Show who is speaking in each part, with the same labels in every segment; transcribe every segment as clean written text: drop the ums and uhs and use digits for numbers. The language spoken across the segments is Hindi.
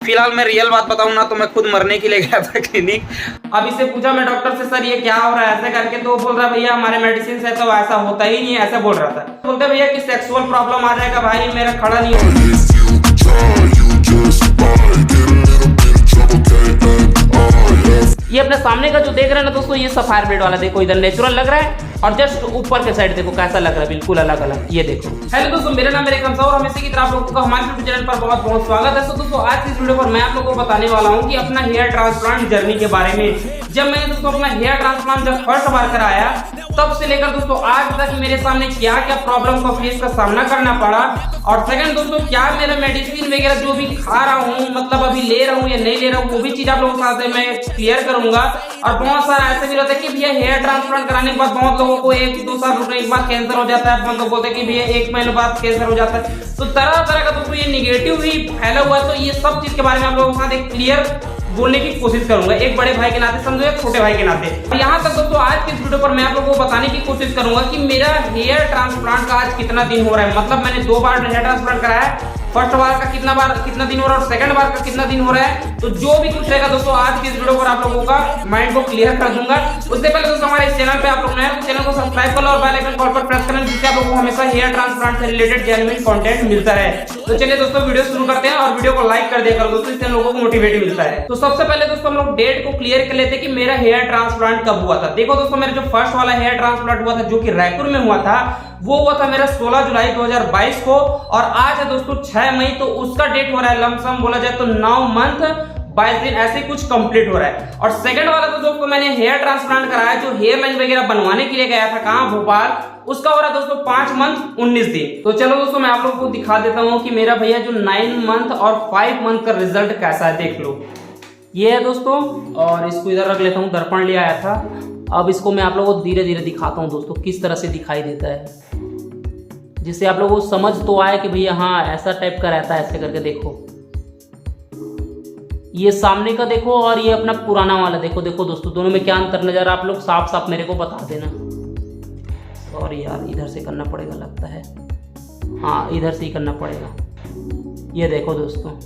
Speaker 1: फिलहाल मैं रियल बात बताऊं ना तो मैं खुद मरने के लिए गया था क्लिनिक। अब इससे पूछा मैं डॉक्टर से, सर ये क्या हो रहा है ऐसे करके, तो बोल रहा भैया हमारे मेडिसिन से तो ऐसा होता ही नहीं है, ऐसा बोल रहा था। बोलते भैया कि सेक्सुअल प्रॉब्लम आ जाएगा, भाई मेरा खड़ा नहीं हो। ये अपने सामने का जो देख रहे हैं ना दोस्तों, ये सफायर ब्लेड वाला देखो, इधर नेचुरल लग रहा है और जस्ट ऊपर के साइड देखो कैसा लग रहा है, बिल्कुल अलग अलग। ये देखो। हेलो दोस्तों, मेरा नाम है कंसा और हमेशा की तरह आप लोगों का हमारे यूट्यूब चैनल पर बहुत बहुत स्वागत है। तो दोस्तों आज की इस वीडियो पर मैं आप लोगों को बताने वाला हूं कि अपना हेयर ट्रांसप्लांट जर्नी के बारे में। जब मैंने दोस्तों अपना हेयर ट्रांसप्लांट जब फर्स्ट बार कराया तब से लेकर दोस्तों आज तक मेरे सामने क्या क्या प्रॉब्लम का फेस का सामना करना पड़ा, और सेकंड दोस्तों क्या मेरा मेडिसिन वगैरह जो भी खा रहा हूँ, मतलब अभी ले रहा हूँ या नहीं ले रहा हूँ, वो भी चीज आप लोगों के साथ मैं क्लियर करूंगा। और बहुत सारा ऐसे भी रहता है कि भैया हेयर ट्रांसप्लांट कराने के बाद बहुत लोगों को 1-2 साल रुकने के बाद कैंसर हो जाता है, बहुत लोग बोलते हैं कि भैया 1 महीने बाद कैंसर हो जाता है। तो तरह तरह का दोस्तों ये निगेटिव ही फैला हुआ है। तो ये सब चीज के बारे में आप लोगों के साथ एक क्लियर बोलने की कोशिश करूंगा, एक बड़े भाई के नाते समझो, एक छोटे भाई के नाते। यहाँ तक दोस्तों आज की इस वीडियो पर मैं आप लोगों को बताने की कोशिश करूंगा कि मेरा हेयर ट्रांसप्लांट का आज कितना दिन हो रहा है। मतलब मैंने 2 बार हेयर ट्रांसप्लांट कराया है, फर्स्ट बार का कितना दिन हो रहा है और सेकंड बार का कितना दिन हो रहा है। तो जो भी कुछ रहेगा दोस्तों आज की इस वीडियो पर आप लोगों का माइंड को क्लियर कर दूंगा। उससे पहले दोस्तों हमारे इस चैनल पे आप लोग नए हैं तो चैनल को सब्सक्राइब कर लो और बेल आइकन कॉल पर प्रेस करें, जिससे आप लोगों को हमेशा हेयर ट्रांसप्लांट से रिलेटेड जेन्युइन कंटेंट मिलता है। तो चलिए दोस्तों वीडियो शुरू करते हैं और वीडियो को लाइक कर दिया करो दोस्तों, इससे लोगों को मोटिवेट मिलता है। तो सबसे पहले दोस्तों हम लोग डेट को क्लियर कर लेते हैं कि मेरा हेयर ट्रांसप्लांट कब हुआ था। देखो दोस्तों मेरा जो फर्स्ट वाला हेयर ट्रांसप्लांट हुआ था जो कि रायपुर में हुआ था, वो हुआ था मेरा 16 जुलाई 2022 को, और आज है दोस्तों 6 मई। तो उसका डेट हो रहा है लमसम बोला जाए तो 9 मंथ 22 दिन ऐसे कुछ कंप्लीट हो रहा है। और सेकंड वाला तो दोस्तों मैंने हेयर ट्रांसप्लांट कराया जो हेयर लाइन वगैरह बनवाने के लिए गया था, कहां, भोपाल, उसका हो रहा है दोस्तों 5 मंथ 19 दिन। तो चलो दोस्तों मैं आप लोगों को दिखा देता हूं कि मेरा भैया जो 9 मंथ और 5 मंथ का रिजल्ट कैसा है, देख लो। ये है दोस्तों, और इसको इधर रख लेता हूं, दर्पण ले आया था। अब इसको मैं आप लोगों को धीरे धीरे दिखाता हूं दोस्तों किस तरह से दिखाई देता है, जिससे आप लोगों को समझ तो आए कि भैया हाँ ऐसा टाइप का रहता है। ऐसे करके देखो, ये सामने का देखो और ये अपना पुराना वाला देखो। देखो दोस्तों दोनों में क्या अंतर नजर, आप लोग साफ साफ मेरे को बता देना। सॉरी यार, इधर से करना पड़ेगा लगता है, हाँ इधर से ही करना पड़ेगा। ये देखो दोस्तों,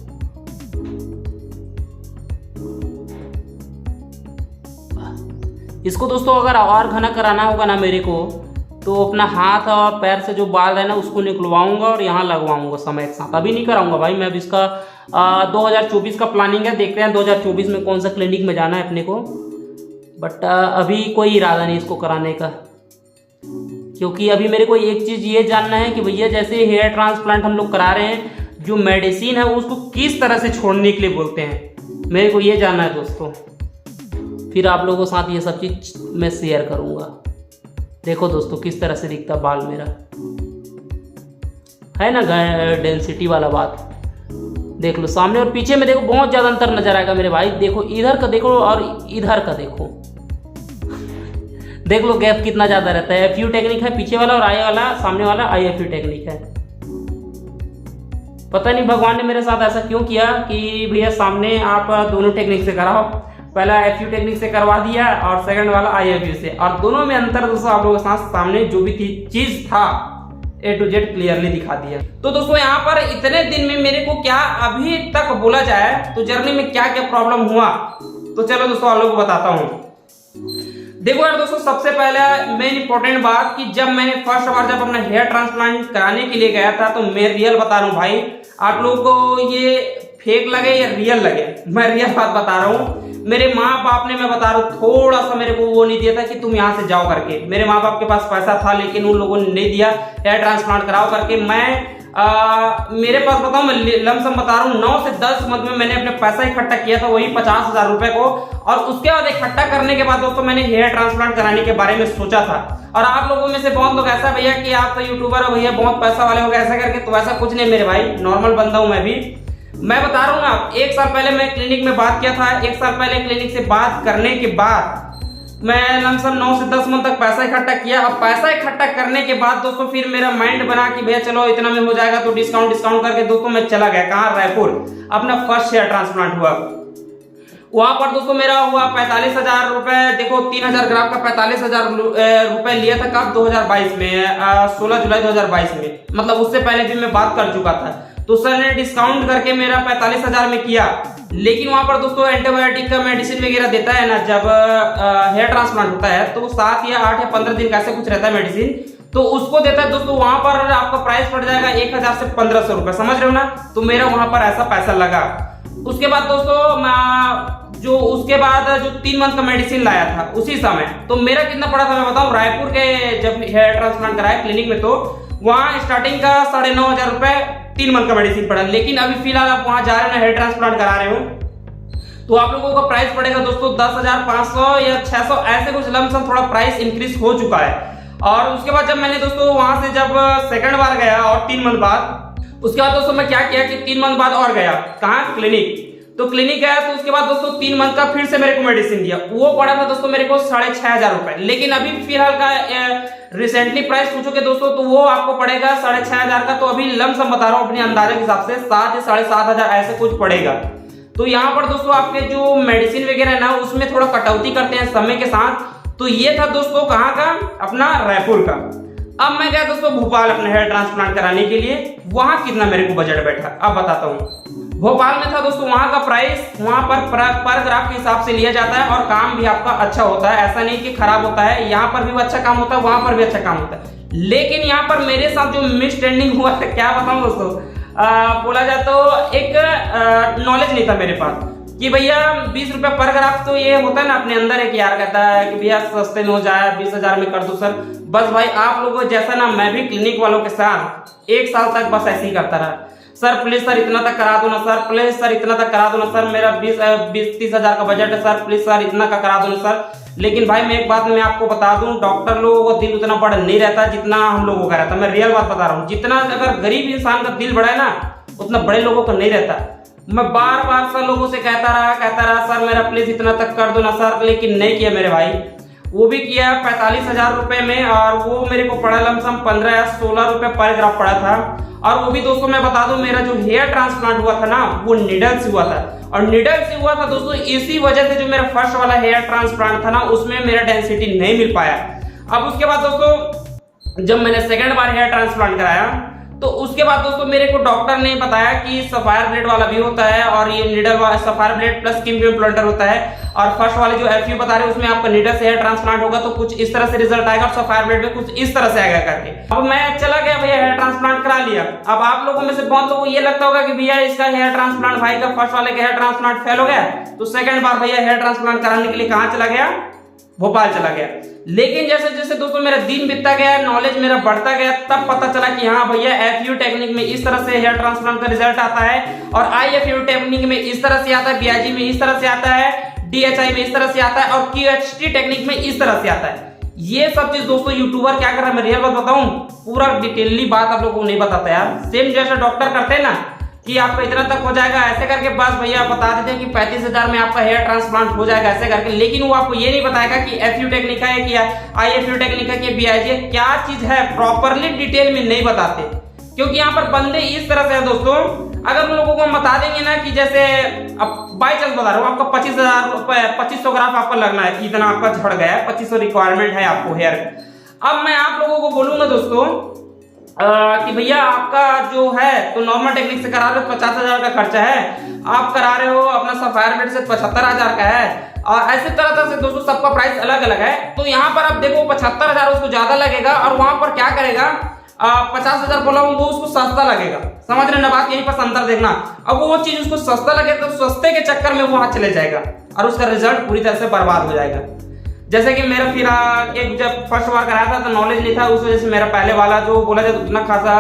Speaker 1: इसको दोस्तों अगर और घना कराना होगा ना मेरे को, तो अपना हाथ और पैर से जो बाल है ना उसको निकलवाऊंगा और यहाँ लगवाऊंगा समय के साथ। अभी नहीं कराऊंगा भाई मैं, अभी इसका 2024 का प्लानिंग है, देखते हैं 2024 में कौन सा क्लिनिक में जाना है अपने को। बट अभी कोई इरादा नहीं इसको कराने का, क्योंकि अभी मेरे को एक चीज़ ये जानना है कि भैया जैसे हेयर ट्रांसप्लांट हम लोग करा रहे हैं, जो मेडिसिन है उसको किस तरह से छोड़ने के लिए बोलते हैं, मेरे को ये जानना है दोस्तों। फिर आप लोगों के साथ ये सब चीज़ मैं शेयर करूँगा। देखो दोस्तों किस तरह से दिखता बाल मेरा, है ना डेंसिटी वाला बात। देख लो सामने और पीछे में देखो बहुत ज़्यादा अंतर नजर आएगा मेरे भाई। देखो इधर का देखो और इधर का देखो देख लो गैप कितना ज़्यादा रहता है। FU टेक्निक है पीछे वाला और आई वाला सामने वाला IFU टेक्निक है। पता नहीं भगवान ने मेरे साथ ऐसा क्यों किया कि भैया सामने आप दोनों टेक्निक से कराओ। पहला FU टेक्निक से करवा दिया और सेकंड वाला IFU से, और दोनों में अंतर दोस्तों आप लोगों के साथ सामने जो भी चीज था A to Z क्लियरली दिखा दिया। तो दोस्तों यहाँ पर इतने दिन में मेरे को क्या अभी तक बोला जाए तो जर्नी में क्या क्या प्रॉब्लम हुआ, तो चलो दोस्तों आप लोगों को बताता हूँ। देखो यार दोस्तों सबसे पहले मेन इंपॉर्टेंट बात कि जब मैंने फर्स्ट बार जब अपना हेयर ट्रांसप्लांट कराने के लिए गया था, तो मैं रियल बता रहा हूँ भाई, आप लोगों को ये फेक लगे या रियल लगे, मैं रियल बात बता रहा हूँ। मेरे माँ बाप ने, मैं बता रहा हूँ, थोड़ा सा मेरे को वो नहीं दिया था कि तुम यहाँ से जाओ करके। मेरे माँ बाप के पास पैसा था लेकिन उन लोगों ने नहीं दिया हेयर ट्रांसप्लांट कराओ करके। मेरे पास बताऊँ, मैं लमसम बता रहा हूँ 9 से 10 मंथ में मैंने अपने पैसा इकट्ठा किया था, वही 50,000 रुपए को। और उसके बाद इकट्ठा करने के बाद दोस्तों मैंने हेयर ट्रांसप्लांट कराने के बारे में सोचा था। और आप लोगों में से बहुत लोग ऐसा भैया कि आप तो यूट्यूबर हो भैया, बहुत पैसा वाले हो गए ऐसा करके, तो ऐसा कुछ नहीं मेरे भाई, नॉर्मल बंदा हूँ मैं भी। मैं बता रहा हूँ ना, 1 साल पहले मैं क्लिनिक में बात किया था। 1 साल पहले क्लिनिक से बात करने के बाद मैं लमसम 9 से 10 मंथ तक पैसा इकट्ठा किया। अब पैसा इकट्ठा करने के बाद दोस्तों फिर मेरा माइंड बना कि भैया चलो इतना में हो जाएगा, तो डिस्काउंट करके दोस्तों मैं चला गया कहाँ, रायपुर। अपना फर्स्ट हेयर ट्रांसप्लांट हुआ वहां पर दोस्तों मेरा हुआ 45,000 रुपए। देखो 3,000 ग्राम का 45,000 रुपए लिया था कब, 2022 में 16 जुलाई 2022 में, मतलब उससे पहले भी मैं बात कर चुका था। तो सर ने डिस्काउंट करके मेरा 45,000 में किया। लेकिन वहां पर दोस्तों एंटीबायोटिक का मेडिसिन वगैरह देता है ना, जब हेयर ट्रांसप्लांट होता है तो 7 या 8 या 15 दिन का ऐसे कुछ रहता है मेडिसिन, तो उसको देता है दोस्तों। वहां पर आपका प्राइस पड़ जाएगा 1,000 से 1,500 रुपए, समझ रहे हो ना। तो मेरा वहां पर ऐसा पैसा लगा। उसके बाद दोस्तों उसके बाद जो 3 मंथ का मेडिसिन लाया था उसी समय, तो मेरा कितना पड़ा था मैं बताऊं। रायपुर के जब हेयर ट्रांसप्लांट कराया क्लिनिक में, तो वहां स्टार्टिंग का 9,500 रुपए 3 मंथ का मेडिसिन पड़ा। लेकिन अभी फिलहाल आप वहां जा रहे हो ना, हेयर ट्रांसप्लांट करा रहे हो, तो आप लोगों का प्राइस पड़ेगा दोस्तों 10,500 या 600 ऐसे कुछ लमसम, थोड़ा प्राइस इंक्रीज हो चुका है। और उसके बाद जब मैंने दोस्तों वहां से जब सेकंड बार गया और 3 मंथ बाद, उसके बाद दोस्तों मैं क्या किया कि 3 मंथ बाद और गया, कहाँ, क्लिनिक। तो क्लिनिक गया तो उसके बाद दोस्तों 3 मंथ का फिर से मेरे को मेडिसिन दिया। वो पड़ा था दोस्तों मेरे को 6,500 रुपए। लेकिन अभी फिलहाल का रिसेंटली प्राइस पूछोगे दोस्तों तो वो आपको पड़ेगा 6,500 का। तो अभी लमसम बता रहा हूँ अपने अंदाजे के हिसाब से 7 या 7,500 ऐसे कुछ पड़ेगा। तो यहाँ पर दोस्तों आपके जो मेडिसिन वगैरह है ना, उसमें थोड़ा कटौती करते हैं समय के साथ। तो ये था दोस्तों कहाँ का, अपना रायपुर का। अब मैं गया दोस्तों भोपाल अपने हेयर ट्रांसप्लांट कराने के लिए। वहां कितना मेरे को बजट बैठा अब बताता हूँ। भोपाल में था दोस्तों, वहां का प्राइस वहां पर ग्राफ के हिसाब से लिया जाता है और काम भी आपका अच्छा होता है, ऐसा नहीं कि खराब होता है। यहाँ पर भी अच्छा काम होता है, वहां पर भी अच्छा काम होता है। लेकिन यहाँ पर मेरे साथ जो मिसअंडरस्टैंडिंग हुआ था, क्या बताऊं दोस्तों, बोला जाए तो एक नॉलेज नहीं था मेरे पास कि भैया 20 रुपए पर ग्राफ। तो ये होता है ना अपने अंदर एक यार कहता है कि भैया सस्ते में हो जाए, 20,000 में कर दो सर। बस भाई आप लोगों जैसा ना मैं भी क्लिनिक वालों के साथ 1 साल तक बस ऐसे ही करता रहा। सर प्लीज सर इतना तक करा दो ना सर, प्लीज सर इतना तक करा दो ना सर, मेरा 20-30,000 का बजट है सर, प्लीज सर इतना का करा दो ना सर। लेकिन भाई मैं एक बात मैं आपको बता दूं, डॉक्टर लोगों का दिल उतना बड़ा नहीं रहता जितना हम लोगों का रहता। मैं रियल बात बता रहा हूँ। जितना अगर गरीब इंसान का दिल बड़ा है ना, उतना बड़े लोगों का नहीं रहता। मैं बार बार सर लोगों से कहता रहा सर मेरा प्लीज इतना तक कर दो ना सर, लेकिन नहीं किया मेरे भाई। वो भी किया 45,000 रुपए में, और वो मेरे को पड़ा लमसम 15 या 16 रुपए पर ग्राफ पड़ा था। और वो भी दोस्तों मैं बता दूं, मेरा जो हेयर ट्रांसप्लांट हुआ था ना, वो निडल से हुआ था। और निडल से हुआ था दोस्तों इसी वजह से जो मेरा फर्स्ट वाला हेयर ट्रांसप्लांट था ना, उसमें मेरा डेंसिटी नहीं मिल पाया। अब उसके बाद दोस्तों जब मैंने सेकंड बार हेयर ट्रांसप्लांट कराया, तो उसके बाद दोस्तों मेरे को डॉक्टर ने बताया कि सफायर ब्लेड वाला भी होता है, और ये निडल वाला सफायर ब्लेड प्लस किम्ब इम्प्लांटर होता है। और फर्स्ट वाले जो एफयू बता रहे हैं उसमें आपका निडल से हेयर ट्रांसप्लांट होगा तो कुछ इस तरह से रिजल्ट आएगा, और सफायर ब्लेड में कुछ इस तरह से आएगा करके। अब मैं चला गया भैया हेयर ट्रांसप्लांट करा लिया। अब आप लोगों में से बहुत लोगों को ये लगता होगा कि भैया इसका हेयर ट्रांसप्लांट, भाई का फर्स्ट वाले का हेयर ट्रांसप्लांट फेल हो गया, तो सेकंड बार भैया हेयर ट्रांसप्लांट कराने के लिए कहां चला गया, भोपाल चला गया। लेकिन जैसे जैसे दोस्तों मेरा दिन बीतता गया, नॉलेज मेरा बढ़ता गया, तब पता चला कि हाँ भैया एफयू टेक्निक में इस तरह से हेयर ट्रांसप्लांट का रिजल्ट आता है, और आईएफयू टेक्निक में इस तरह से आता है, बीआईजी में इस तरह से आता है, डीएचआई में इस तरह से आता है, और क्यूएचटी टेक्निक में इस तरह से आता है। ये सब चीज दोस्तों यूट्यूबर क्या कर रहा है, मैं रियल बात बताऊं, पूरा डिटेलली बात आप लोगों को नहीं बताता यार। सेम जैसा डॉक्टर करते हैं ना कि आपका इतना तक हो जाएगा ऐसे करके, बस भैया बता देते हैं कि 35,000 में आपका हेयर ट्रांसप्लांट हो जाएगा ऐसे करके। लेकिन वो आपको ये नहीं बताएगा कि एफयू टेक्निक है कि आईएफयू टेक्निक है कि बीआईजी क्या चीज है, प्रॉपरली डिटेल में नहीं बताते। क्योंकि यहाँ पर बंदे इस तरह से है दोस्तों, अगर उन लोगों को हम बता देंगे ना कि जैसे अब बाई चांस बता रहा हूँ आपका 25,000 ग्राफ आपका लगना है, इतना आपका झड़ गया है, 2500 रिक्वायरमेंट है आपको हेयर। अब मैं आप लोगों को बोलूंगा दोस्तों कि भैया आपका जो है तो नॉर्मल टेक्निक से करा रहे हो 50,000 का खर्चा है, आप करा रहे हो अपना सफायर ब्लेड से 75,000 का है, और ऐसे तरह से दोस्तों सबका प्राइस अलग अलग है। तो यहाँ पर आप देखो 75,000 उसको ज्यादा लगेगा, और वहां पर क्या करेगा 50,000 बोला हूं वो उसको सस्ता लगेगा। समझ रहे ना बात, यहीं पर अंतर देखना। अब वो चीज उसको सस्ता लगेगा तो सस्ते के चक्कर में वो वहां चले जाएगा, और उसका रिजल्ट पूरी तरह से बर्बाद हो जाएगा। जैसे कि मेरा फिर एक जब फर्स्ट बार कराया था तो नॉलेज नहीं था, उस वजह से मेरा पहले वाला जो बोला जाए उतना खासा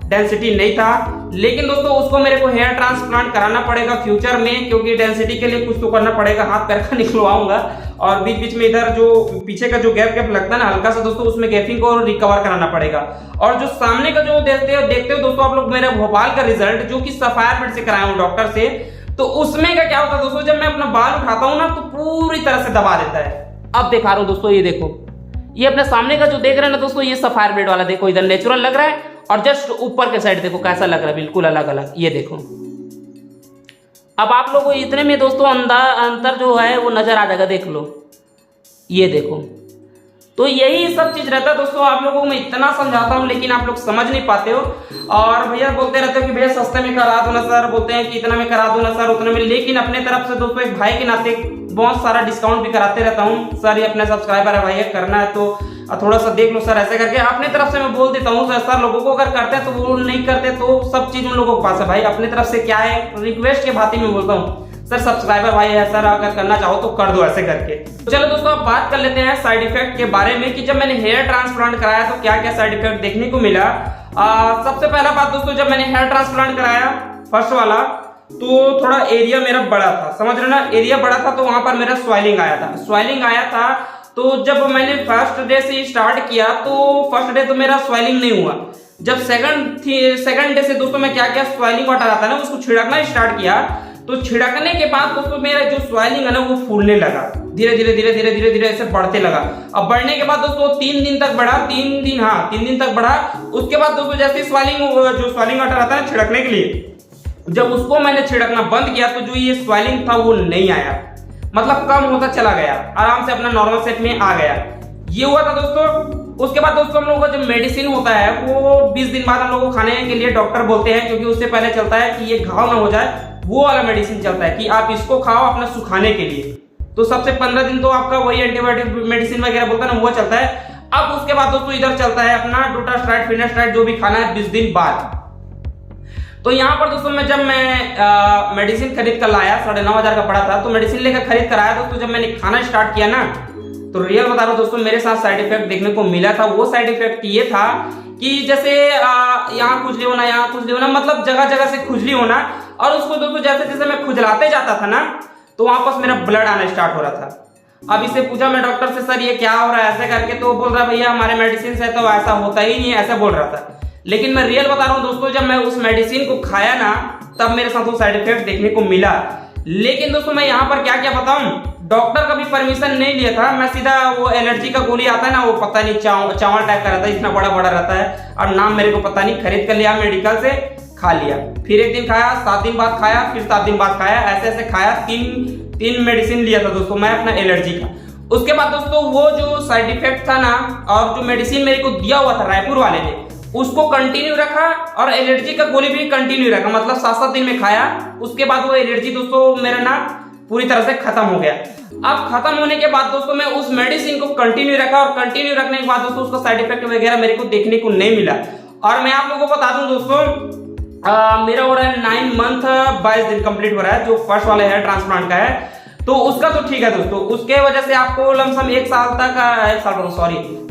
Speaker 1: डेंसिटी नहीं था। लेकिन दोस्तों उसको मेरे को हेयर ट्रांसप्लांट कराना पड़ेगा फ्यूचर में, क्योंकि डेंसिटी के लिए कुछ तो करना पड़ेगा, हाथ पैर का निकलवाऊंगा। और बीच बीच में इधर जो पीछे का जो गैप लगता है ना हल्का सा दोस्तों, उसमें गैपिंग को रिकवर कराना पड़ेगा। और जो सामने का जो देखते हो दोस्तों आप लोग मेरे भोपाल का रिजल्ट, जो कि सफायर ब्लेड से कराया हूँ डॉक्टर से, तो उसमें का क्या होता है दोस्तों, जब मैं अपना बाल उठाता हूँ ना तो पूरी तरह से दबा देता है। अब दिखा रहा हूं दोस्तों, ये देखो, ये अपने सामने का जो देख रहे हैं ना दोस्तों, ये सफायर ब्लेड वाला देखो, इधर नेचुरल लग रहा है, और जस्ट ऊपर के साइड देखो कैसा लग रहा है, बिल्कुल अलग अलग। ये देखो, अब आप लोगों को इतने में दोस्तों अंतर जो है वो नजर आ जाएगा, देख लो, ये देखो। तो यही सब चीज रहता है दोस्तों। आप लोगों को मैं इतना समझाता हूँ लेकिन आप लोग समझ नहीं पाते हो, और भैया बोलते रहते हो कि भैया सस्ते में करा दो ना सर, बोलते हैं कि इतना में करा दो ना सर, उतने में। लेकिन अपने तरफ से दोस्तों एक भाई के नाते बहुत सारा डिस्काउंट भी कराते रहता हूँ। सर ये अपने सब्सक्राइबर है भाई, करना है तो थोड़ा सा देख लो सर, ऐसे करके अपने तरफ से मैं बोल देता हूँ। सर लोगों को अगर करते हैं तो वो नहीं करते तो सब चीज उन लोगों के पास है भाई। अपने तरफ से क्या है, रिक्वेस्ट के भांति में बोलता हूँ सर, सब्सक्राइबर भाई है सर, अगर करना चाहो तो कर दो, ऐसे करके। तो चलो दोस्तों अब बात कर लेते हैं साइड इफेक्ट के बारे में कि जब मैंने हेयर ट्रांसप्लांट कराया तो क्या क्या साइड इफेक्ट देखने को मिला। सबसे पहला बात दोस्तों, जब मैंने हेयर ट्रांसप्लांट कराया फर्स्ट वाला, तो थोड़ा एरिया मेरा बड़ा था, समझ रहे ना, एरिया बड़ा था तो वहां पर मेरा स्वेलिंग आया था। तो जब मैंने फर्स्ट डे से स्टार्ट किया तो फर्स्ट डे तो मेरा स्वेलिंग नहीं हुआ। जब सेकंड डे से दोस्तों मैं क्या क्या स्वेलिंग वाटर आता है ना उसको छिड़कना स्टार्ट किया, तो छिड़कने के बाद दोस्तों मेरा जो स्वेलिंग है ना वो फूलने लगा, धीरे धीरे ऐसे बढ़ते लगा। अब बढ़ने के बाद दोस्तों 3 दिन तक बढ़ा, 3 दिन तक बढ़ा। उसके बाद दोस्तों जैसे स्वेलिंग वाटर आता है छिड़कने के लिए, जब उसको मैंने छिड़कना बंद किया तो जो ये स्वेलिंग था वो नहीं आया, मतलब कम होता चला गया, आराम से अपना नॉर्मल सेट में आ गया। ये हुआ था दोस्तों। उसके बाद दोस्तों हम लोगों का जो मेडिसिन होता है वो 20 दिन बाद हम लोगों को खाने के लिए डॉक्टर बोलते हैं, क्योंकि उससे पहले चलता है कि ये घाव ना हो जाए, वो वाला मेडिसिन चलता है कि आप इसको खाओ अपना सुखाने के लिए। तो सबसे 15 दिन तो आपका वही एंटीबायोटिक मेडिसिन वगैरह बोलता है ना वो चलता है। अब उसके बाद दोस्तों इधर चलता है अपना डूटास्ट्राइड, फिनास्ट्राइड जो भी खाना है 20 दिन बाद। तो यहाँ पर दोस्तों जब मैं मेडिसिन खरीद कर लाया, 9,500 का पड़ा था, तो मेडिसिन लेकर खरीद कर आया दोस्तों। जब मैंने खाना स्टार्ट किया ना, तो रियल बता रहा हूँ दोस्तों, मेरे साथ साइड इफेक्ट देखने को मिला था। वो साइड इफेक्ट ये था कि जैसे यहाँ खुजली होना, मतलब जगह जगह से खुजली होना। और उसको दोस्तों जैसे जैसे मैं खुजलाते जाता था ना, तो वहां पर मेरा ब्लड आना स्टार्ट हो रहा था। अब इसे पूछा मैं डॉक्टर से, सर ये क्या हो रहा है ऐसे करके, तो बोल रहा भैया हमारे मेडिसिन से तो ऐसा होता ही नहीं है, ऐसा बोल रहा था। लेकिन मैं रियल बता रहा हूँ दोस्तों, जब मैं उस मेडिसिन को खाया ना तब मेरे साथ वो साइड इफेक्ट देखने को मिला। लेकिन दोस्तों मैं यहाँ पर क्या क्या बताऊं, डॉक्टर का भी परमिशन नहीं लिया था। मैं सीधा वो एलर्जी का गोली आता है ना, वो पता नहीं चावल टाइप का रहता है, इतना बड़ा बड़ा रहता है, और नाम मेरे को पता नहीं, खरीद कर लिया मेडिकल से, खा लिया। फिर 1 दिन खाया, 7 दिन बाद खाया, फिर 7 दिन बाद खाया, ऐसे खाया। 3 मेडिसिन लिया था दोस्तों मैं अपना एलर्जी का। उसके बाद दोस्तों वो जो साइड इफेक्ट था ना, और जो मेडिसिन मेरे को दिया हुआ था रायपुर वाले ने, उसको कंटिन्यू रखा, और एलर्जी का गोली भी कंटिन्यू रखा, मतलब 7-7 दिन में खाया। उसके बाद वो एलर्जी दोस्तों मेरा ना पूरी तरह से खत्म हो गया। अब खत्म होने के बाद दोस्तों मैं उस मेडिसिन को कंटिन्यू रखा, और कंटिन्यू रखने के बाद दोस्तों उसका साइड इफेक्ट वगैरह मेरे को देखने को नहीं मिला। और मैं आप लोगों को बता दूं दोस्तों, मेरा हो रहा है 9 मंथ 22 दिन कंप्लीट हो रहा है, जो फर्स्ट वाले हेयर ट्रांसप्लांट का है। तो उसका तो ठीक है दोस्तों, उसके वजह से आपको लमसम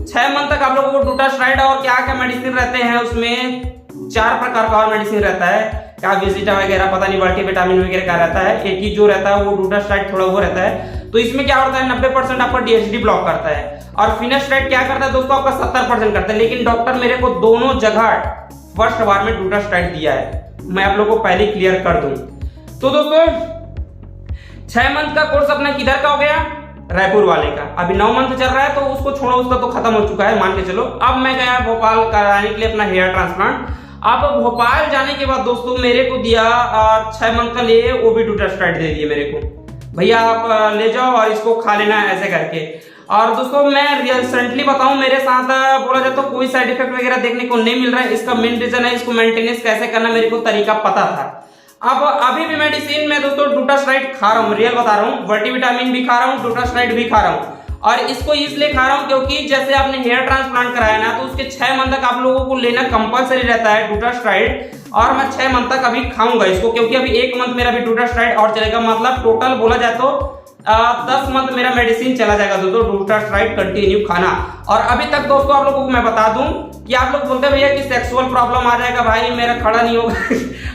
Speaker 1: 6 मंथ तक आप लोगों को डूटास्ट्राइड और क्या क्या मेडिसिन रहते हैं, उसमें 4 प्रकार का और मेडिसिन रहता है, क्या विजिटा वगैरह पता नहीं, मल्टीविटामिन वगैरह का रहता है। एक ही जो रहता है वो डूटास्ट्राइड थोड़ा वो रहता है। तो इसमें क्या होता है, 90% आपका डीएचडी ब्लॉक करता है, और फिनास्ट्राइड क्या करता है दोस्तों, आपका 70% करता है। लेकिन डॉक्टर मेरे को दोनों जगह फर्स्ट बार में डूटास्ट्राइड दिया है, मैं आप लोगों को पहले क्लियर कर दूं। तो दोस्तों 6 मंथ का कोर्स अपना किधर का हो गया, रायपुर वाले का। अभी 9 मंथ चल रहा है, तो उसको छोड़ो, उसका तो खत्म हो चुका है मान के चलो। अब मैं गया भोपाल कराने के लिए अपना हेयर ट्रांसप्लांट। अब भोपाल जाने के बाद दोस्तों मेरे को दिया 6 मंथ का लिए, वो भी डूटास्ट्राइड दे दिए मेरे को, भैया आप ले जाओ और इसको खा लेना ऐसे करके। और दोस्तों मैं रिसेंटली बताऊं, मेरे साथ बोला जाए तो कोई साइड इफेक्ट वगैरह देखने को नहीं मिल रहा है। इसका मेन रीजन है, इसको मेंटेनेंस कैसे करना मेरे को तरीका पता था। अब अभी भी मेडिसिन में दोस्तों डूटास्ट्राइड खा रहा हूँ, रियल बता रहा हूँ, मल्टीविटामिन भी खा रहा हूँ, डूटास्ट्राइड भी खा रहा हूँ। और इसको इसलिए खा रहा हूँ क्योंकि जैसे आपने हेयर ट्रांसप्लांट कराया ना, तो उसके 6 मंथ तक आप लोगों को लेना कंपलसरी रहता है डूटास्ट्राइड। और मैं 6 मंथ तक अभी खाऊंगा इसको, क्योंकि अभी 1 मंथ मेरा भी डूटास्ट्राइड और चलेगा, मतलब टोटल बोला जाए तो 10 मंथ मेरा मेडिसिन चला जाएगा दोस्तों डूटास्ट्राइड कंटिन्यू खाना। और अभी तक दोस्तों आप लोगों को मैं बता दूं कि आप लोग बोलते हैं भैया कि सेक्सुअल प्रॉब्लम आ जाएगा, भाई मेरा खड़ा नहीं होगा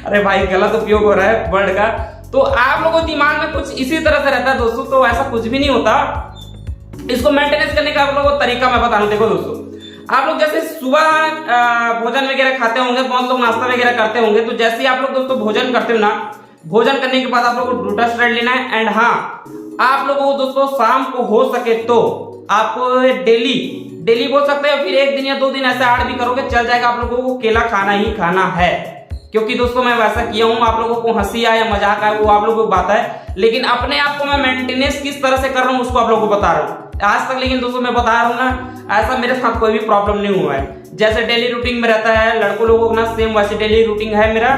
Speaker 1: अरे भाई गलत उपयोग हो रहा है वर्ड का। तो आप लोगों के दिमाग में कुछ इसी तरह से रहता है दोस्तों, तो ऐसा कुछ भी नहीं होता। इसको मेंटेनेंस करने का आप लोगों को तरीका मैं बता रहा हूं। देखो दोस्तों, आप लोग जैसे सुबह भोजन वगैरह खाते होंगे, बहुत लोग नाश्ता वगैरह करते होंगे, तो जैसे ही आप लोग दोस्तों भोजन करते हो ना, भोजन करने के बाद आप लोगों को डूटास्ट्राइड लेना है। एंड हाँ, आप लोगों को दोस्तों शाम को हो सके तो आपको डेली बोल सकते हैं, फिर 1 दिन या 2 दिन ऐसे ऐड भी करोगे चल जाएगा, आप लोगों को केला खाना ही खाना है। क्योंकि दोस्तों मैं वैसा किया हूं, आप लोगों को हंसी आए या मजाक आए वो आप लोगों को बात है, लेकिन अपने आप को मैं मेंटेनेंस किस तरह से कर रहा हूं उसको आप लोगों को बता रहा हूं। आज तक, लेकिन दोस्तों मैं बता रहा हूँ ना, ऐसा मेरे साथ कोई भी प्रॉब्लम नहीं हुआ है। जैसे डेली रूटीन में रहता है लड़कों लोगों का ना, सेम वैसे डेली रूटीन है मेरा।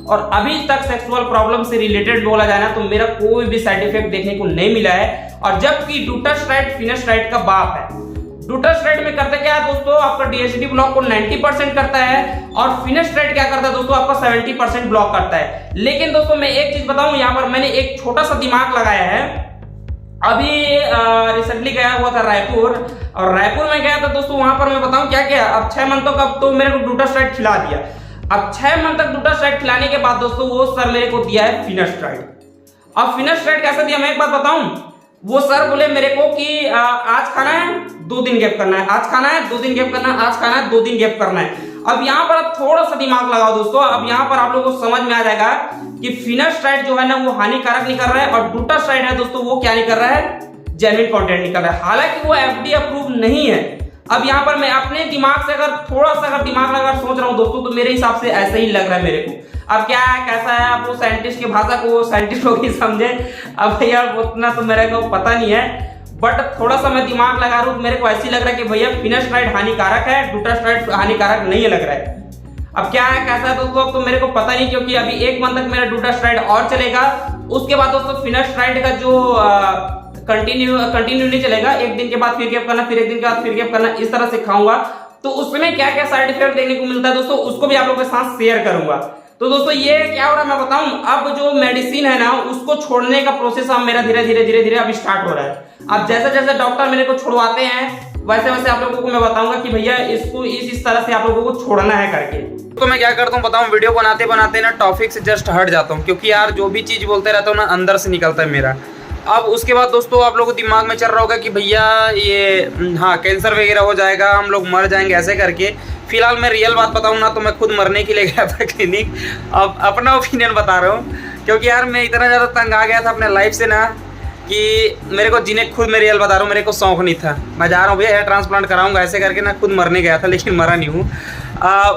Speaker 1: और अभी तक सेक्सुअल प्रॉब्लम से रिलेटेड बोला जाए ना तो मेरा कोई भी साइड इफेक्ट देखने को नहीं मिला है। और जबकि डूटास्ट्राइड फिनास्ट्राइड का बाप है। डूटास्ट्राइड में करता क्या है दोस्तों, आपका डीएचडी ब्लॉक को 90% करता है, और फिनास्ट्राइड क्या करता है दोस्तों, आपका 70% ब्लॉक करता है। लेकिन दोस्तों मैं एक चीज बताऊं, यहाँ पर मैंने एक छोटा सा दिमाग लगाया है। अभी रिसेंटली गया हुआ था रायपुर, और रायपुर में गया था दोस्तों, वहां पर मैं बताऊं क्या क्या, अब 6 मंथों का तो मेरे को डूटास्ट्राइड खिला दिया। अब 6 मंथ तक डूटास्ट्राइड खिलाने के बाद दोस्तों वो सर मेरे को दिया है फिनास्ट्राइड। अब फिनास्ट्राइड कैसे दिया, मैं एक बात बताऊं, वो सर बोले मेरे को कि आज खाना है 2 दिन गैप करना है, आज खाना है 2 दिन गैप करना है, आज खाना है 2 दिन गैप करना है। अब यहाँ पर आप थोड़ा सा दिमाग लगाओ दोस्तों, अब यहाँ पर आप लोगों को समझ में आ जाएगा कि फिनास्ट्राइड जो है ना वो हानिकारक नहीं कर रहा है, और डूटास्ट्राइड है दोस्तों वो क्या नहीं कर रहा है, जेन्युइन कंटेंट निकल रहा है। हालांकि वो एफडी अप्रूव नहीं है। अब यहाँ पर मैं अपने दिमाग से अगर थोड़ा सा अगर दिमाग लगा सोच रहा हूँ दोस्तों, तो मेरे हिसाब से ऐसा ही लग रहा है मेरे को। अब क्या है कैसा है, आप वो साइंटिस्ट की भाषा को साइंटिस्ट लोग ही समझे। अब भैया उतना तो मेरे को पता नहीं है, बट थोड़ा सा मैं दिमाग लगा रहा हूँ, मेरे को ऐसी लग रहा है कि भैया फिनास्ट्राइड हानिकारक है, डूटास्ट्राइड हानिकारक नहीं लग रहा है। अब क्या है कैसा है दोस्तों, अब तो मेरे को पता नहीं, क्योंकि अभी 1 मंथ तक मेरा डूटास्ट्राइड और चलेगा। उसके बाद दोस्तों फिनास्ट्राइड का जो कंटिन्यू नहीं चलेगा, 1 दिन के बाद फिर गैप करना, फिर 1 दिन के बाद फिर गैप करना, इस तरह से खाऊंगा। तो उसमें क्या क्या साइड इफेक्ट देखने को मिलता है दोस्तों, उसको भी आप लोगों के साथ शेयर करूंगा। तो दोस्तों ये क्या हो रहा है मैं बताऊं, अब जो मेडिसिन है ना उसको छोड़ने का प्रोसेस अब मेरा धीरे धीरे अभी स्टार्ट हो रहा है। अब जैसे जैसे डॉक्टर मेरे को छुड़वाते हैं वैसे वैसे आप लोगों को मैं बताऊंगा कि भैया इसको इस तरह से आप लोगों को छोड़ना है करके। तो मैं क्या करता हूँ बताऊं, वीडियो बनाते बनाते ना टॉपिक से जस्ट हट जाता हूँ, क्योंकि यार जो भी चीज बोलते रहता हूँ ना अंदर से निकलता है मेरा। अब उसके बाद दोस्तों आप लोगों को दिमाग में चल रहा होगा कि भैया ये हाँ कैंसर वगैरह हो जाएगा, हम लोग मर जाएंगे ऐसे करके। फिलहाल मैं रियल बात बताऊँ ना तो मैं खुद मरने के लिए गया था क्लिनिक। अब अपना ओपिनियन बता रहा हूँ, क्योंकि यार मैं इतना ज़्यादा तंग आ गया था अपने लाइफ से ना कि मेरे को जीने, खुद मैं रियल बता रहा हूँ, मेरे को शौक नहीं था। मैं जा रहा हूँ भैया हेयर ट्रांसप्लांट कराऊंगा ऐसे करके ना, खुद मरने गया था लेकिन मरा नहीं हूँ।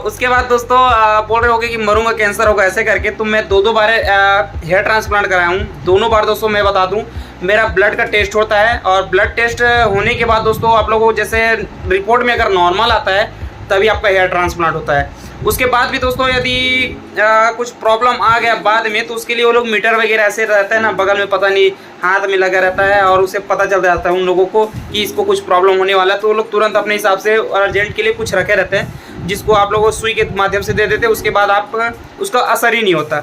Speaker 1: उसके बाद दोस्तों बोल रहे होगे कि मरूंगा, कैंसर होगा ऐसे करके, तो मैं 2 बार हेयर ट्रांसप्लांट कराया हूँ। दोनों बार दोस्तों मैं बता दूँ मेरा ब्लड का टेस्ट होता है, और ब्लड टेस्ट होने के बाद दोस्तों आप लोगों को जैसे रिपोर्ट में अगर नॉर्मल आता है तभी आपका हेयर ट्रांसप्लांट होता है। उसके बाद भी दोस्तों यदि कुछ प्रॉब्लम आ गया बाद में, तो उसके लिए वो लोग मीटर वगैरह ऐसे रहता है ना बगल में, पता नहीं हाथ में लगा रहता है, और उसे पता चल जाता है उन लोगों को कि इसको कुछ प्रॉब्लम होने वाला है, तो वो लोग तुरंत अपने हिसाब से अर्जेंट के लिए कुछ रखे रहते हैं, जिसको आप लोगों को सुई के माध्यम से दे देते हैं। उसके बाद आप उसका असर ही नहीं होता।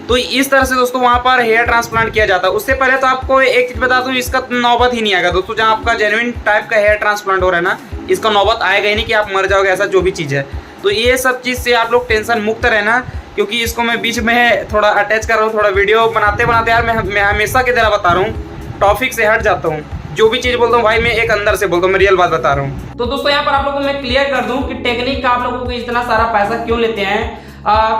Speaker 1: तो इस तरह से दोस्तों वहाँ पर हेयर ट्रांसप्लांट किया जाता है। उससे पहले तो आपको एक चीज़ बता दूँ, इसका नौबत ही नहीं आएगा दोस्तों। जहाँ आपका जेन्युइन टाइप का हेयर ट्रांसप्लांट हो रहा है ना, इसका नौबत आएगा ही नहीं कि आप मर जाओगे, ऐसा जो भी चीज़ है। तो ये सब चीज़ से आप लोग टेंशन मुक्त रहना, क्योंकि इसको मैं बीच में थोड़ा अटैच कर रहा हूँ। थोड़ा वीडियो बनाते बनाते यार मैं हमेशा की तरह बता रहा हूँ, टॉपिक से हट जाता हूँ। जो भी चीज़ बोलता हूँ भाई मैं एक अंदर से बोलता हूँ, मैं रियल बात बता रहा हूँ। तो दोस्तों यहाँ पर आप लोगों को मैं क्लियर कर दूँ कि टेक्निक का आप लोगों को इतना सारा पैसा क्यों लेते हैं।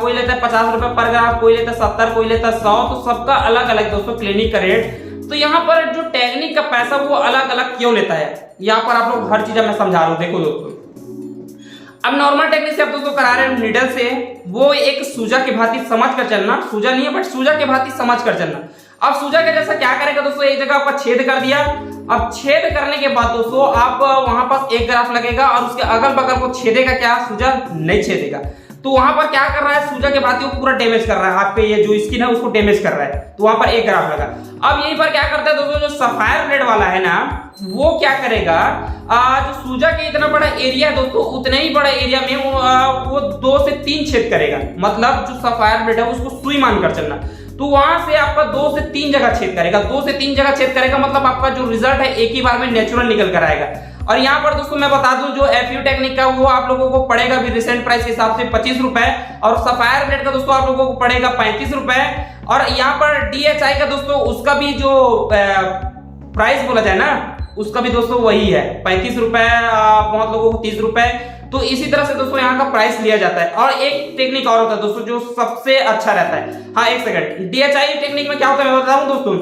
Speaker 1: कोई लेता है 50 रुपए पर ग्राफ, कोई लेता है 70, कोई लेता है 100, तो सबका अलग अलग दोस्तों क्लिनिक का रेट। तो यहाँ पर जो टेक्निक का पैसा वो अलग अलग क्यों लेता है, यहाँ पर आप लोग हर चीज मैं समझा रहा हूँ। देखो दोस्तों, अब नॉर्मल टेक्निक से आप दोस्तों करा रहे हैं नीडल से, वो एक सूजा के भांति समझ कर चलना, सूजा नहीं है बट सूजा के भांति समझ कर चलना। अब सूजा के जैसा क्या करेगा दोस्तों, एक जगह आपका छेद कर दिया। अब छेद करने के बाद दोस्तों आप वहां पास एक ग्राफ लगेगा, और उसके अगल बगल को छेदेगा क्या, सूजा नहीं छेदेगा। तो वहां पर क्या कर रहा है, सूजा के भांति वो पूरा डैमेज कर रहा है, आपके ये जो स्किन है उसको डैमेज कर रहा है। तो वहां पर एक ग्राफ लगा। अब यहीं पर क्या करता है दोस्तों, जो सफायर ब्लेड वाला है ना, वो क्या करेगा, जो सूजा के इतना बड़ा एरिया है दोस्तों, उतने ही बड़ा एरिया में वो 2 से 3 छेद करेगा। मतलब जो सफायर ब्लेड है उसको सुई मान कर चलना। तो वहां से आपका 2 से 3 जगह छेद करेगा, 2 से 3 जगह छेद करेगा, मतलब आपका जो रिजल्ट है एक ही बार में नेचुरल निकल कर आएगा। और यहाँ पर दोस्तों मैं बता दूं, जो एफयू टेक्निक का वो आप लोगों को पड़ेगा भी रिसेंट प्राइस के हिसाब से 25 रुपए, और सफायर ब्लेड का दोस्तों आप लोगों को पड़ेगा 35 रुपए। और यहाँ पर DHI का दोस्तों उसका भी जो प्राइस बोला जाए ना, उसका भी दोस्तों वही है 35 रुपए, बहुत लोगों को 30 रुपए। तो इसी तरह से दोस्तों यहाँ का प्राइस लिया जाता है। और एक टेक्निक और होता है दोस्तों जो सबसे अच्छा रहता है। हाँ एक सेकंड, DHI टेक्निक में क्या होता है मैं बताऊं दोस्तों,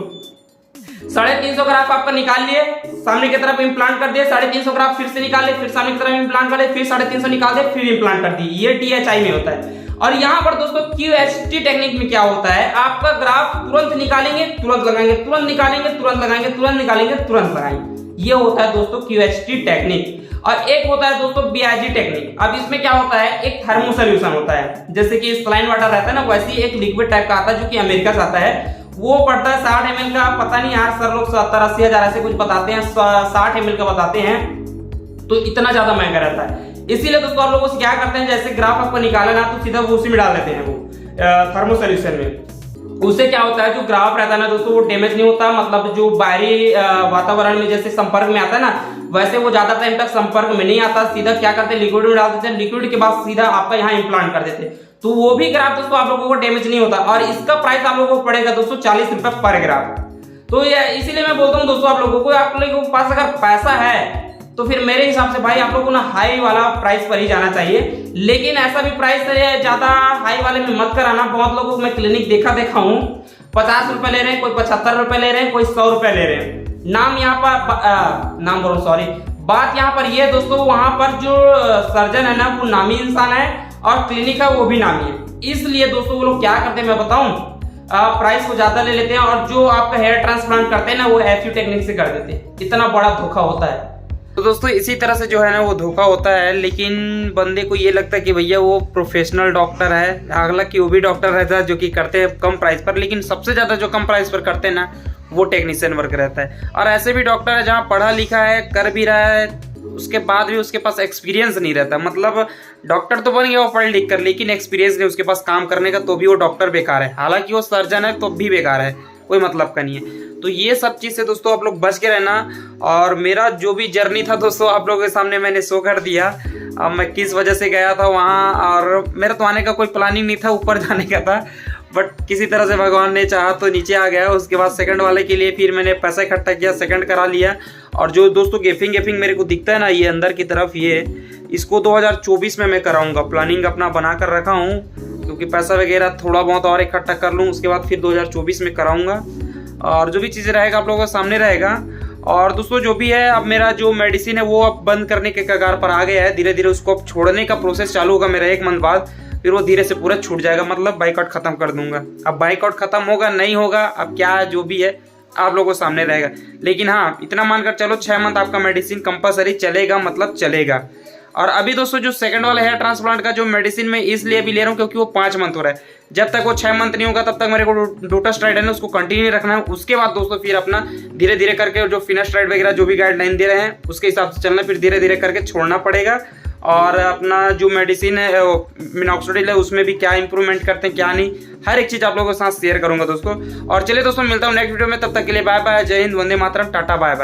Speaker 1: 350 ग्राफ आपका निकाल लिए, सामने की तरफ इम्प्लांट कर दिए, 350 ग्राफ फिर से निकाल ले, फिर सामने की तरफ इम्प्लांट कर ले, फिर 350 निकाल दे, फिर इम्प्लांट कर दी। ये DHI में होता है। और यहाँ पर दोस्तों QHT टेक्निक में क्या होता है, आपका ग्राफ तुरंत निकालेंगे तुरंत लगाएंगे, तुरंत निकालेंगे तुरंत लगाएंगे, तुरंत निकालेंगे तुरंत लगाएंगे। ये होता है दोस्तों QHT टेक्निक, और एक होता है दोस्तों BIG टेक्निक। अब इसमें क्या होता है, एक थर्मो सोल्यूशन होता है, जैसे कि सलाइन वाटर रहता है ना, वैसे ही एक लिक्विड टाइप का आता है जो कि अमेरिका से आता है। वो पड़ता है 60 ml का, पता नहीं यार सर लोग 70-80 हजार ऐसे कुछ बताते हैं, 60 ml का बताते हैं, तो इतना ज्यादा महंगा रहता है। इसीलिए दोस्तों आप लोगों से क्या करते हैं, जैसे ग्राफ आपको निकाला ना तो सीधा वो उसी में डाल देते हैं, वो थर्मो सोल्यूशन में। उससे क्या होता है, जो ग्राफ रहता है ना दोस्तों वो डैमेज नहीं होता, मतलब जो बाहरी वातावरण में जैसे संपर्क में आता है ना, वैसे वो ज्यादा टाइम तक संपर्क में नहीं आता। सीधा क्या करते हैं, लिक्विड में डाल देते हैं, लिक्विड के बाद सीधा आपका यहाँ इम्प्लांट कर देते हैं, तो वो भी ग्राफ दोस्तों आप लोगों को डैमेज नहीं होता। और इसका प्राइस आप लोगों को पड़ेगा दोस्तों 40 रुपए पर ग्राफ। तो ये इसीलिए मैं बोलता हूँ दोस्तों आप लोगों को, आप लोगों के पास अगर पैसा है तो फिर मेरे हिसाब से भाई आप लोगों को ना हाई वाला प्राइस पर ही जाना चाहिए। लेकिन ऐसा भी प्राइस है ज्यादा हाई वाले में मत कराना। बहुत लोगों को मैं क्लिनिक देखा हूँ, 50 रुपए ले रहे हैं, कोई 75 रुपए ले रहे हैं, कोई 100 रुपए ले रहे हैं। नाम यहाँ पर नाम बोलो सॉरी, बात यहाँ पर ये दोस्तों, वहां पर जो सर्जन है ना वो नामी इंसान है और क्लिनिक है वो भी नामी है। इसलिए दोस्तों वो लोग क्या करते हैं मैं बताऊं, प्राइस को ज्यादा ले लेते हैं, और जो आपका हेयर ट्रांसप्लांट करते हैं ना वो FU टेक्निक से कर देते हैं। इतना बड़ा धोखा होता है। तो दोस्तों इसी तरह से जो है ना वो धोखा होता है, लेकिन बंदे को ये लगता है कि भैया वो प्रोफेशनल डॉक्टर है। अगला कि वो भी डॉक्टर रहता है जो कि करते हैं कम प्राइस पर, लेकिन सबसे ज्यादा जो कम प्राइस पर करते हैं ना वो टेक्नीशियन वर्क रहता है। और ऐसे भी डॉक्टर है जहाँ पढ़ा लिखा है, कर भी रहा है, उसके बाद भी उसके पास एक्सपीरियंस नहीं रहता। मतलब डॉक्टर तो बन गया वो पढ़ लिख कर, लेकिन एक्सपीरियंस नहीं उसके पास काम करने का, तो भी वो डॉक्टर बेकार है। हालांकि वो सर्जन है तो भी बेकार है, कोई मतलब का नहीं है। तो ये सब चीज से दोस्तों आप लोग बच के रहना। और मेरा जो भी जर्नी था दोस्तों आप लोगों के सामने मैंने शो कर दिया। अब मैं किस वजह से गया था वहाँ, और मेरा तो आने का कोई प्लानिंग नहीं था, ऊपर जाने का था, बट किसी तरह से भगवान ने चाहा तो नीचे आ गया। उसके बाद सेकंड वाले के लिए फिर मैंने पैसा इकट्ठा किया, सेकंड करा लिया। और जो दोस्तों गेपिंग मेरे को दिखता है ना ये अंदर की तरफ, ये इसको 2024 में मैं कराऊंगा। प्लानिंग अपना बना कर रखा हूँ, क्योंकि पैसा वगैरह थोड़ा बहुत और इकट्ठा कर लूँ, उसके बाद फिर 2024 में कराऊंगा। और जो भी चीज़ें रहेगा आप लोगों के सामने रहेगा। और दोस्तों जो भी है, अब मेरा जो मेडिसिन है वो अब बंद करने के कगार पर आ गया है। धीरे धीरे उसको अब छोड़ने का प्रोसेस चालू होगा मेरा 1 मंथ बाद, फिर वो धीरे से पूरा छूट जाएगा। मतलब बाइकआउट खत्म कर दूंगा। अब बाइकआउट खत्म होगा नहीं होगा, अब क्या जो भी है आप लोगों के सामने रहेगा। लेकिन हाँ इतना मानकर चलो 6 मंथ आपका मेडिसिन कंपलसरी चलेगा, मतलब चलेगा। और अभी दोस्तों जो सेकंड वाला हेयर ट्रांसप्लांट का जो मेडिसिन मैं इसलिए भी ले रहा हूँ क्योंकि वो 5 मंथ हो रहा है। जब तक वो 6 मंथ नहीं होगा तब तक मेरे को डोटास्टेरॉइड है ना उसको कंटिन्यू रखना है। उसके बाद दोस्तों फिर अपना धीरे धीरे करके जो फिनास्टेरॉइड वगैरह जो भी गाइडलाइन दे रहे हैं उसके हिसाब से चलना, फिर धीरे धीरे करके छोड़ना पड़ेगा। और अपना जो मेडिसिन है मिनॉक्सिडिल है उसमें भी क्या इंप्रूवमेंट करते हैं क्या नहीं, हर एक चीज आप लोगों के साथ शेयर करूंगा दोस्तों। और चलिए दोस्तों मिलता हूँ नेक्स्ट वीडियो में, तब तक के लिए बाय बाय, जय Hind, Vande Mataram, tata bye bye.